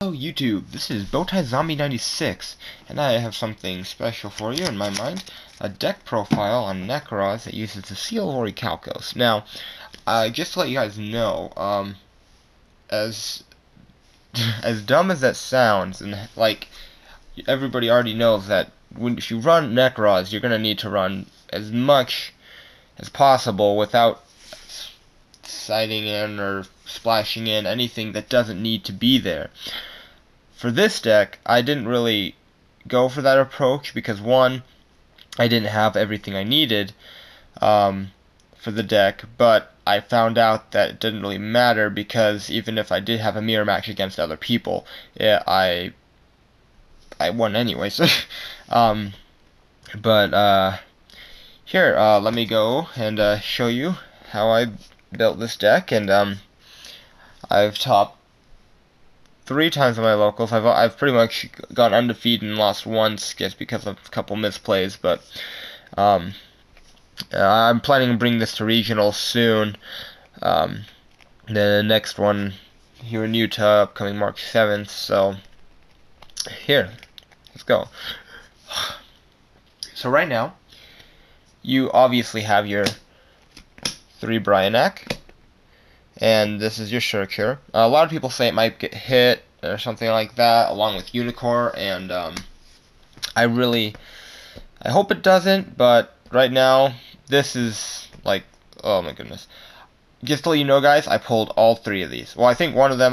Hello YouTube, this is Bowtie Zombie 96, and I have something special for you in my mind, a deck profile on Nekroz that uses the Seal of Orichalcos. Now, just to let you guys know, as as dumb as that sounds, and like everybody already knows that if you run Nekroz, you're gonna need to run as much as possible without siding in or splashing in anything that doesn't need to be there. For this deck, I didn't really go for that approach because, one, I didn't have everything I needed for the deck, but I found out that it didn't really matter because even if I did have a mirror match against other people, I won anyways. But here, let me go and show you how I built this deck, and I've topped 3 times on my locals. I've pretty much gone undefeated and lost once just because of a couple misplays, but I'm planning to bring this to regional soon. The next one here in Utah, upcoming March 7th. So here, let's go. So right now, you obviously have your 3 Bryanak. And this is your Shirk here. A lot of people say it might get hit or something like that, along with Unicorn, and I hope it doesn't, but right now, this is like, oh my goodness. Just to let you know, guys, I pulled all 3 of these. Well, I think one of them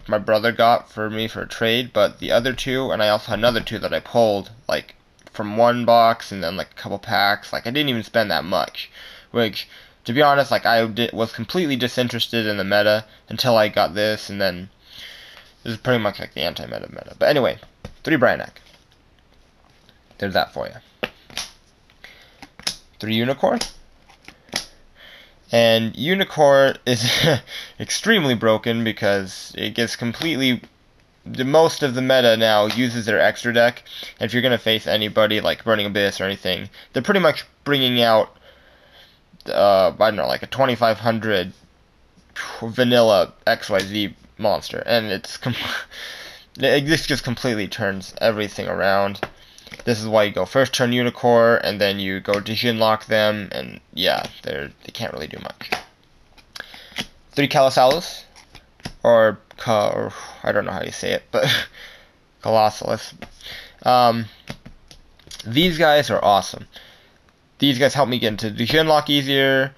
my brother got for me for a trade, but the other 2, and I also had another 2 that I pulled, like, from one box and then like a couple packs. Like, I didn't even spend that much, which, to be honest, like, was completely disinterested in the meta until I got this, and then this is pretty much like the anti-meta meta. But anyway, 3 Bryanak. There's that for you. 3 Unicorn. And Unicorn is extremely broken because it gets completely... most of the meta now uses their extra deck, and if you're going to face anybody like Burning Abyss or anything, they're pretty much bringing out I don't know, like a 2500 vanilla XYZ monster, and this just completely turns everything around. This is why you go first turn Unicorn, and then you go to Shinlock them, and yeah, they can't really do much. 3 Calosalus, or I don't know how you say it, but Colossalus. These guys are awesome. These guys help me get into the Shinlock easier.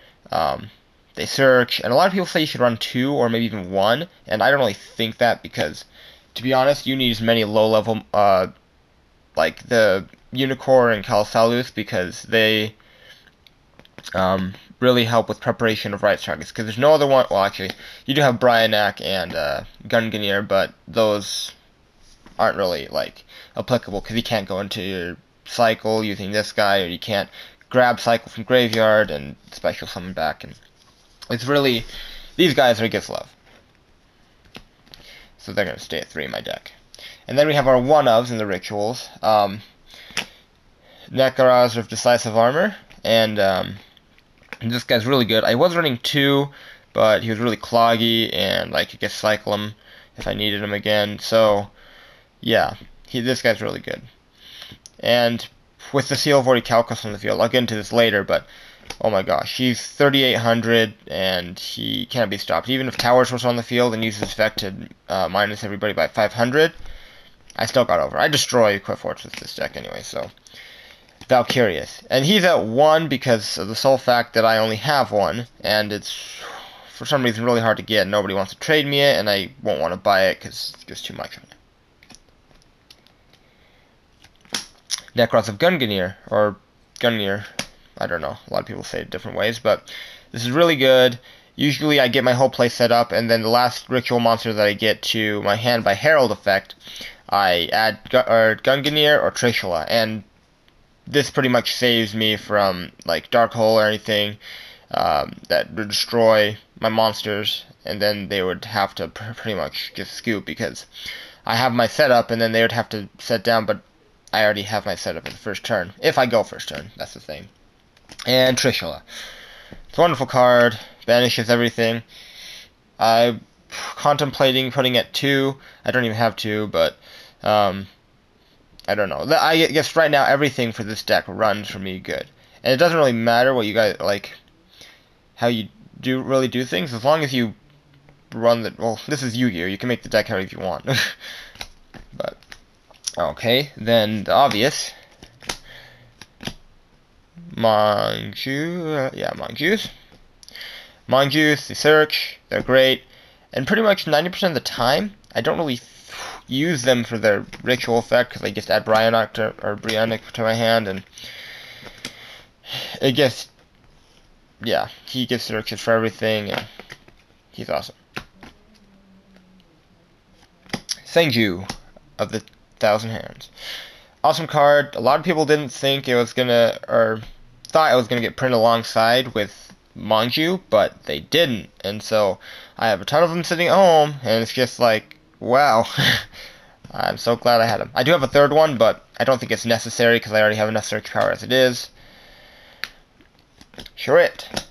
They search, and a lot of people say you should run 2 or maybe even 1, and I don't really think that because, to be honest, you need as many low-level, like the Unicorn and Calosalus, because they really help with preparation of right targets. Because there's no other one. Well, actually, you do have Bryanak and Gungnir, but those aren't really like applicable because you can't go into your cycle using this guy, or you can't grab cycle from graveyard and special summon back, and it's really, these guys are gets love. So they're gonna stay at 3 in my deck. And then we have our one-ofs in the rituals. Nekroz with Decisive Armor, and this guy's really good. I was running 2, but he was really cloggy, and I could just cycle him if I needed him again. So yeah, this guy's really good. And with the Seal of Orichalcos on the field, I'll get into this later, but oh my gosh, he's 3800 and he can't be stopped. Even if Towers was on the field and uses effect to minus everybody by 500, I still got over. I destroy Quick Forts with this deck anyway, so Valkyrius. And he's at 1 because of the sole fact that I only have 1, and it's for some reason really hard to get. Nobody wants to trade me it, and I won't want to buy it because it's just too much. Nekroz of Gungnir, or Gungnir, I don't know, a lot of people say it different ways, but this is really good. Usually I get my whole play set up, and then the last ritual monster that I get to my hand by Herald effect, I add Gungnir or Trishula, and this pretty much saves me from like Dark Hole or anything that would destroy my monsters, and then they would have to pretty much just scoop because I have my setup, and then they would have to set down, but I already have my setup at the first turn. If I go first turn, that's the thing. And Trishula. It's a wonderful card. Banishes everything. I contemplating putting at 2. I don't even have 2, but I don't know. I guess right now everything for this deck runs for me good, and it doesn't really matter what you guys like, how you really do things, as long as you run the. Well, this is Yu-Gi-Oh! You can make the deck however you want. But okay, then the obvious. Mongoose. Mongoose, the Search, they're great. And pretty much 90% of the time, I don't really use them for their ritual effect, because I just add Bryonic to my hand, and it gets, yeah, he gets searches for everything, and he's awesome. Senju of the Thousand Hands. Awesome card. A lot of people didn't think it was gonna, or thought it was gonna get printed alongside with Manju, but they didn't, and so I have a ton of them sitting at home, and it's just like, wow. I'm so glad I had them. I do have a third one, but I don't think it's necessary because I already have enough search power as it is. Shrit.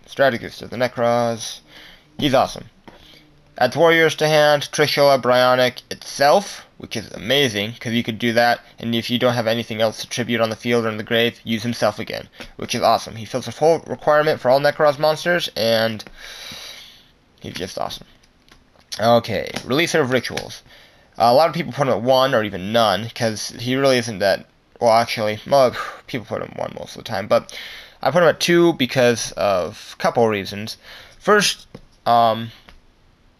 Strategist of the Nekroz. He's awesome. Adds warriors to hand, Trishula, Bryonic itself, which is amazing, because you could do that, and if you don't have anything else to tribute on the field or in the grave, use himself again, which is awesome. He fills a full requirement for all Nekroz monsters, and he's just awesome. Okay, Releaser of Rituals. A lot of people put him at 1 or even none, because he really isn't that. Well, actually, people put him at 1 most of the time, but I put him at 2 because of a couple of reasons. First,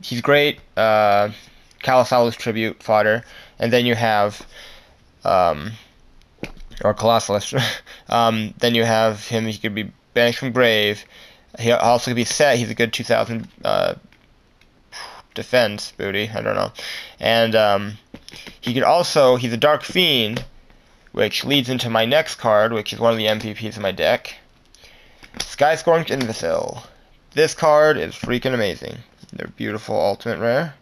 he's great, Colossallus tribute fodder, and then you have, or Colossalus, then you have him, he could be banished from grave, he also could be set, he's a good 2000, defense booty, I don't know, and, he could also, he's a Dark Fiend, which leads into my next card, which is one of the MVPs of my deck, Skyscorned Invincil. This card is freaking amazing. They're beautiful ultimate rare.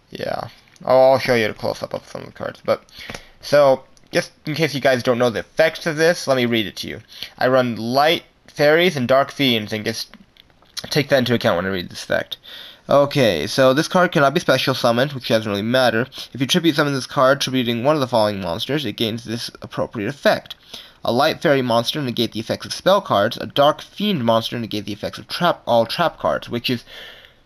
Yeah. I'll show you a close-up of some of the cards. But so, just in case you guys don't know the effects of this, let me read it to you. I run light fairies and dark fiends, and just take that into account when I read this effect. Okay, so this card cannot be special summoned, which doesn't really matter. If you tribute summon this card, tributing one of the following monsters, it gains this appropriate effect. A light fairy monster negate the effects of spell cards. A dark fiend monster negate the effects of all trap cards, which is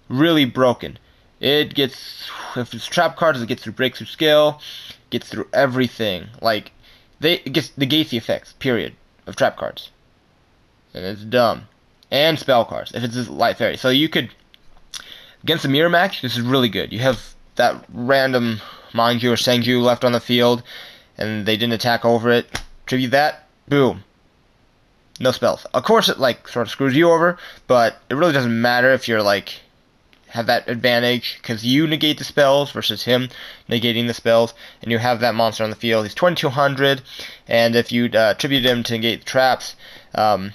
really broken. It gets, if it's trap cards, it gets through breakthrough skill, gets through everything. Like, it gets negates the effects, period, of trap cards. And it's dumb. And spell cards, if it's a light fairy. So you could, against a mirror match, this is really good. You have that random Manju or Senju left on the field, and they didn't attack over it. Tribute that. Boom. No spells. Of course it like sort of screws you over, but it really doesn't matter if you're like have that advantage, because you negate the spells versus him negating the spells, and you have that monster on the field. He's 2200, and if you tribute him to negate the traps, and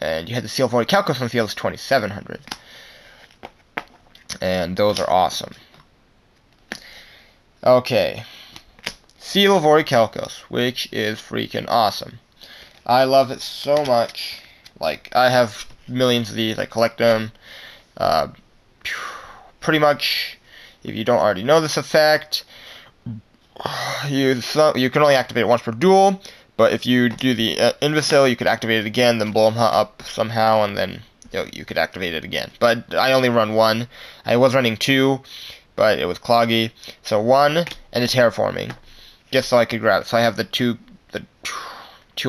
you had the Seal of Orichalcos on the field, it's 2700. And those are awesome. Okay. Seal of Orichalcos, which is freaking awesome. I love it so much. Like, I have millions of these. I collect them. Pretty much, if you don't already know this effect, you can only activate it once per duel. But if you do the Invincil, you could activate it again, then blow him up somehow, and then you could activate it again. But I only run 1. I was running 2, but it was cloggy. So 1 and a terraforming. Just so I could grab it. So I have the 2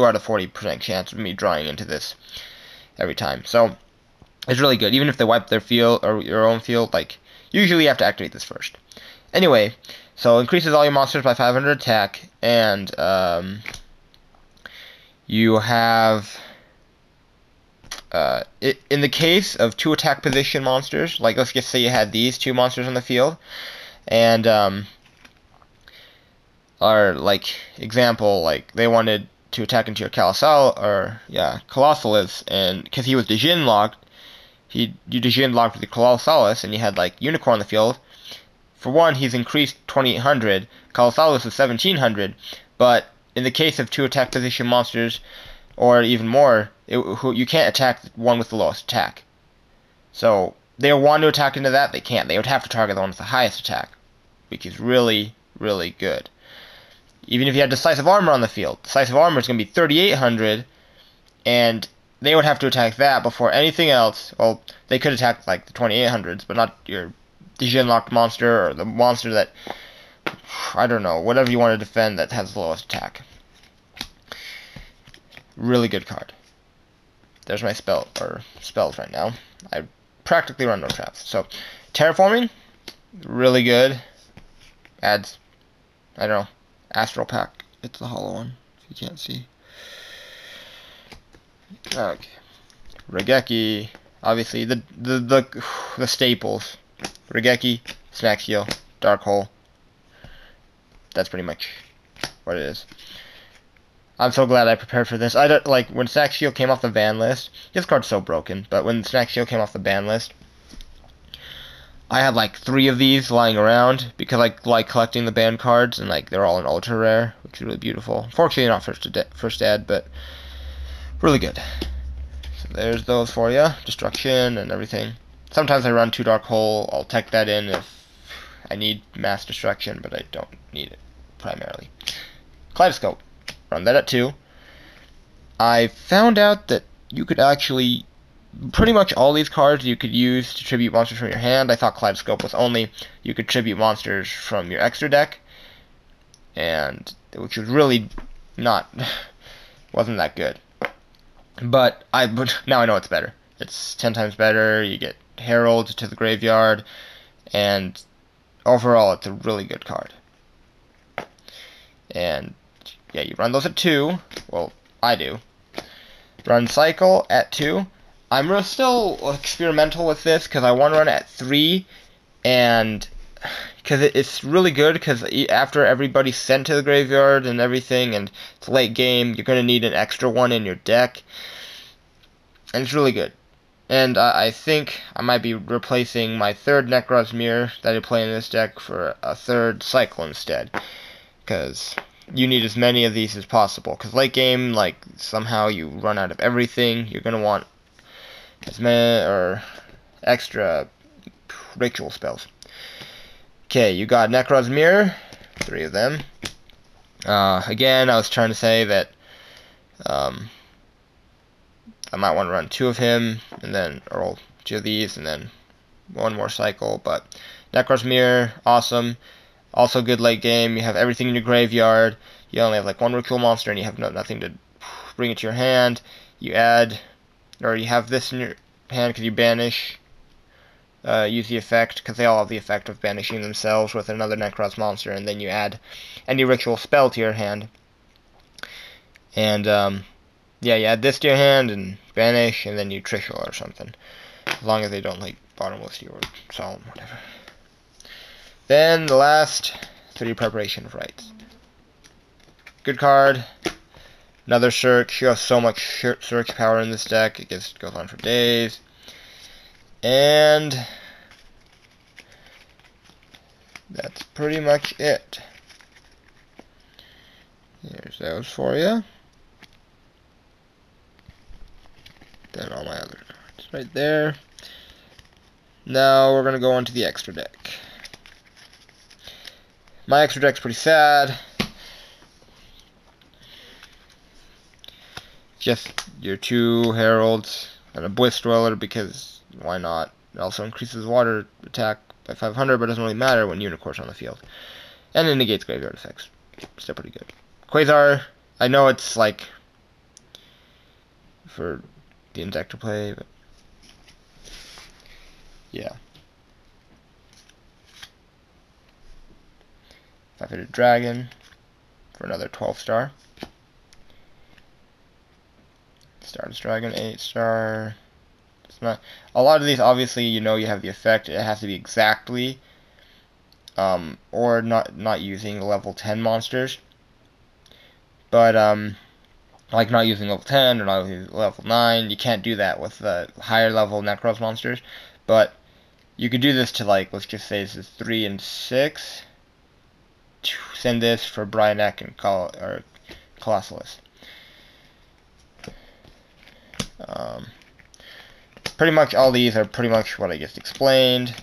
out of 40% chance of me drawing into this every time. So it's really good. Even if they wipe their field or your own field, like usually you have to activate this first. Anyway, so increases all your monsters by 500 attack, and you have in the case of 2 attack position monsters, like let's just say you had these 2 monsters on the field, and or like example, like they wanted to attack into your Colossalus, and because he was Dijin locked, you Dijin locked with the Colossalus, and you had like Unicorn on the field. For 1, he's increased 2800. Colossalus is 1700, but in the case of 2 attack position monsters, or even more, you can't attack the one with the lowest attack. So they want to attack into that, they can't. They would have to target the one with the highest attack, which is really, really good. Even if you had decisive armor on the field, decisive armor is going to be 3,800, and they would have to attack that before anything else. Well, they could attack like the 2,800s, but not your Dijin-locked monster or the monster that, I don't know, whatever you want to defend that has the lowest attack. Really good card. There's my spells right now. I practically run no traps. So, Terraforming, really good. Adds, I don't know, Astral Pack. It's the hollow one, if you can't see. Okay. Regeki, obviously the staples. Regeki, Snack Heal, Dark Hole. That's pretty much what it is. I'm so glad I prepared for this. I don't like when Snack Shield came off the ban list. This card's so broken, but when Snack Shield came off the ban list, I had like 3 of these lying around because I like collecting the ban cards, and like they're all in ultra rare, which is really beautiful. Unfortunately, not first ed, but really good. So there's those for you, destruction and everything. Sometimes I run 2 Dark Hole. I'll tech that in if I need mass destruction, but I don't need it primarily. Kaleidoscope. Run that at 2. I found out that you could actually, pretty much all these cards you could use to tribute monsters from your hand. I thought Kaleidoscope was only you could tribute monsters from your extra deck, and which was really not, wasn't that good. But now I know it's better. It's 10 times better. You get Herald to the graveyard, and overall it's a really good card. And yeah, you run those at 2. Well, I do. Run Cycle at 2. I'm still experimental with this because I want to run it at 3, and because it's really good because after everybody's sent to the graveyard and everything, and it's late game, you're going to need an extra one in your deck, and it's really good. And I think I might be replacing my 3rd Nekroz Mirror that I play in this deck for a 3rd Cycle instead, because you need as many of these as possible, because late game, like, somehow you run out of everything. You're going to want as many, or extra ritual spells. Okay, you got Nekroz Mirror, 3 of them. Again, I was trying to say that I might want to run 2 of him, and then, or 2 of these, and then 1 more cycle, but Nekroz Mirror, awesome. Also good late game. You have everything in your graveyard. You only have like 1 ritual monster, and you have nothing to bring it to your hand. You add, or you have this in your hand because you banish. Use the effect because they all have the effect of banishing themselves with another Nekroz monster, and then you add any ritual spell to your hand. And yeah, you add this to your hand and banish, and then you Trishul or something, as long as they don't like bottomless you or solemn, whatever. Then the last 3, Preparation of Rites. Good card. Another search. You have so much search power in this deck. It goes on for days. And that's pretty much it. Here's those for you. Then all my other cards right there. Now we're going to go on to the extra deck. My extra deck's pretty sad. Just your 2 Heralds and a Bliss Dweller, because why not? It also increases water attack by 500, but it doesn't really matter when Unicorn's on the field. And it negates graveyard effects. Still pretty good. Quasar, I know it's like for the Injector play, but yeah. 5-headed Dragon for another 12-star. Stardust Dragon, 8-star. It's not a lot of these. Obviously, you know you have the effect. It has to be exactly, or not using level 10 monsters. But like not using level 10 or not using level 9. You can't do that with the higher level Nekroz monsters. But you could do this to, like, let's just say this is 3 and 6. Send this for Bryanek and Colossalus. pretty much all these are pretty much what I just explained.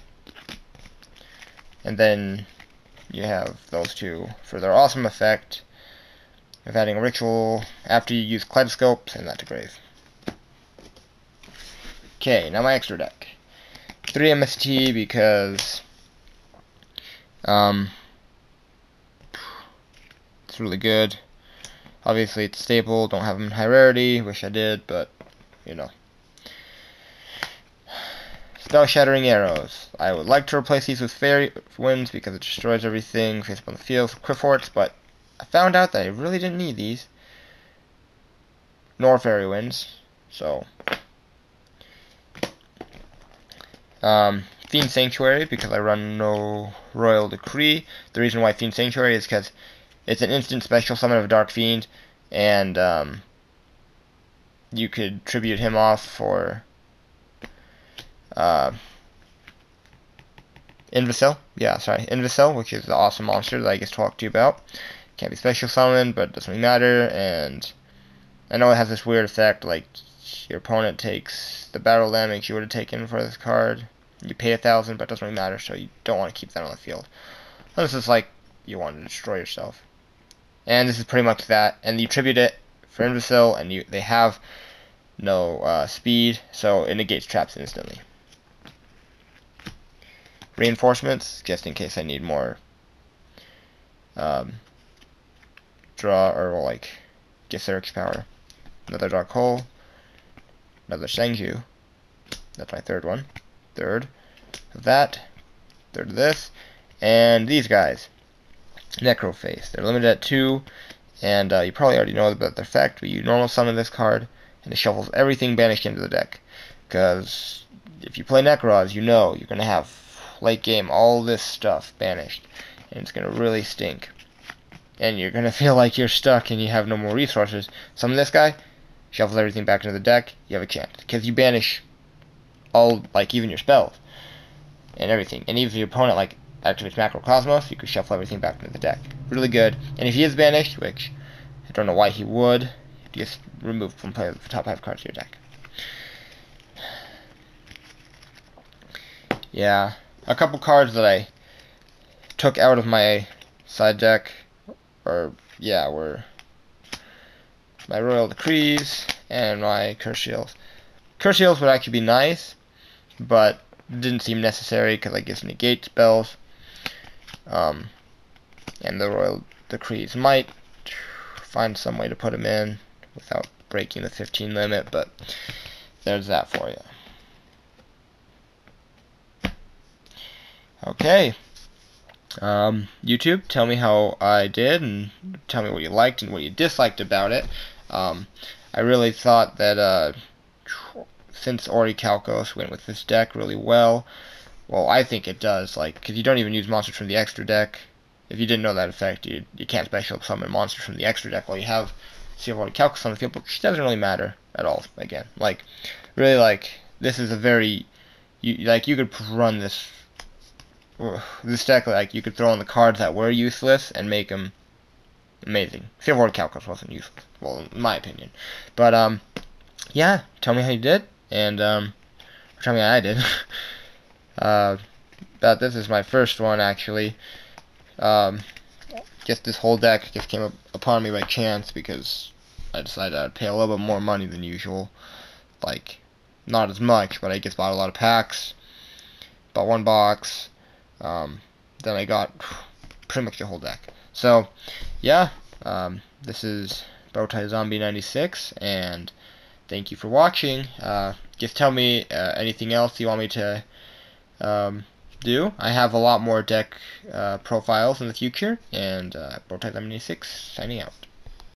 And then you have those two for their awesome effect of adding a ritual after you use Kaleidoscope, send that to grave. Okay, now my extra deck. 3 MST because it's really good. Obviously it's stable, don't have them in high rarity, wish I did, but you know. Spell Shattering Arrows. I would like to replace these with Fairy Winds because it destroys everything face up on the field with Qliphorts, but I found out that I really didn't need these. Nor Fairy Winds. So Fiend Sanctuary because I run no Royal Decree. The reason why Fiend Sanctuary is because it's an instant special summon of a Dark Fiend, and you could tribute him off for Invincil. Yeah, sorry, Invincil, which is the awesome monster that I just talked to you about. Can't be special summoned, but it doesn't really matter, and I know it has this weird effect, like your opponent takes the battle damage you would have taken for this card. You pay 1,000, but it doesn't really matter, so you don't want to keep that on the field. Unless it's like you want to destroy yourself. And this is pretty much that. And you tribute it for Invincil, and they have no speed, so it negates traps instantly. Reinforcements, just in case I need more draw or like Gesseric's power. Another Dark Hole. Another Shangju. That's my third one. Third of that. Third of this. And these guys. Necrophase. They're limited at 2. And you probably already know about their effect, but you normal summon this card, and it shuffles everything banished into the deck. Because if you play Nekroz, you know you're going to have late game all this stuff banished. And it's going to really stink. And you're going to feel like you're stuck and you have no more resources. Summon this guy, shuffles everything back into the deck, you have a chance. Because you banish all, like, even your spells and everything. And even if your opponent, like, activates Macrocosmos, you can shuffle everything back into the deck. Really good. And if he is banished, which I don't know why he would, you just remove from play the top 5 cards of your deck. Yeah. A couple cards that I took out of my side deck, were my Royal Decrees and my Curse Shields. Curse Shields would actually be nice, but didn't seem necessary because I guess negate spells. And the Royal Decrees might find some way to put them in without breaking the 15 limit, but there's that for you. Okay. YouTube, tell me how I did, and tell me what you liked and what you disliked about it. I really thought that since Orichalcos went with this deck really well, I think it does, like, because you don't even use monsters from the extra deck. If you didn't know that effect, you can't special summon monsters from the extra deck while you have Seal of Orichalcos on the field, which doesn't really matter at all, again. Like, really, like, this is a very, you could run this deck, like, you could throw in the cards that were useless and make them amazing. Seal of Orichalcos wasn't useless, well, in my opinion. But, yeah, tell me how you did, and, tell me how I did. But this is my first one, actually. Guess this whole deck just came upon me by chance because I decided I'd pay a little bit more money than usual. Like, not as much, but I just bought a lot of packs. Bought one box. Then I got pretty much the whole deck. So, yeah, this is Bowtie Zombie 96, and thank you for watching. Just tell me anything else you want me to do. I have a lot more deck profiles in the future, and Bowtie Zombie 96 signing out.